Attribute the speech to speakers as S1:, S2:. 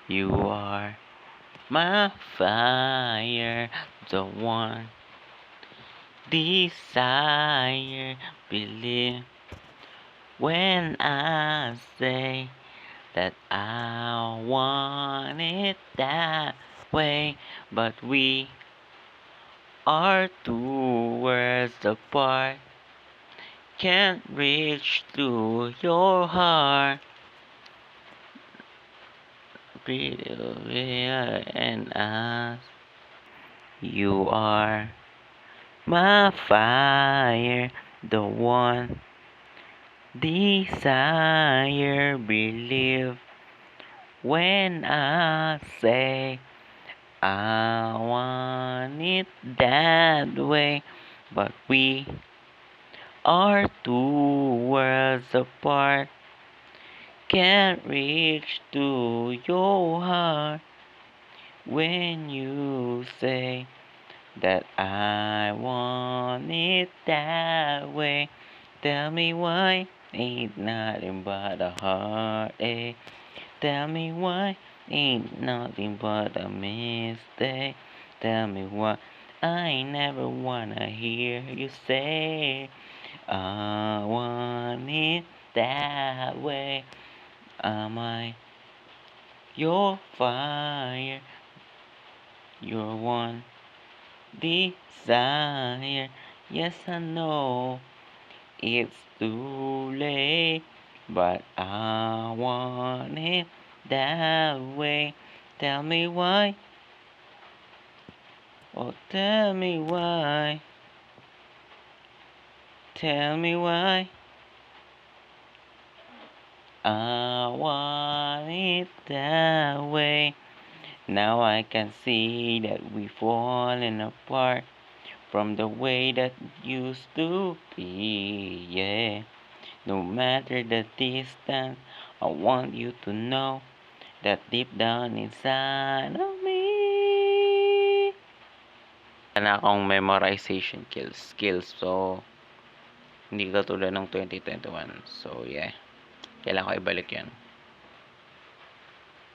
S1: You are my fire, the one desire. Believe when I say that I want it that way, but we are 2 worlds apart. Can't reach to your heart. Pretty and us. You are my fire, the one desire. Believe when I say I want it that way, but we are 2 worlds apart. Can't reach to your heart when you say that I want it that way. Tell me why ain't nothing but a heartache. Tell me why ain't nothing but a mistake. Tell me why I never wanna hear you say I want it that way. Am I your fire? Your one desire. Yes, I know it's too late, but I want it that way. Tell me why. Oh, tell me why. Tell me why. I want it that way. Now I can see that we've fallen apart from the way that used to be, yeah. No matter the distance, I want you to know that deep down inside of me. Wala akong memorization skills. So, hindi katulad ng 2021. So, yeah. Kailangan ko ibalik yan.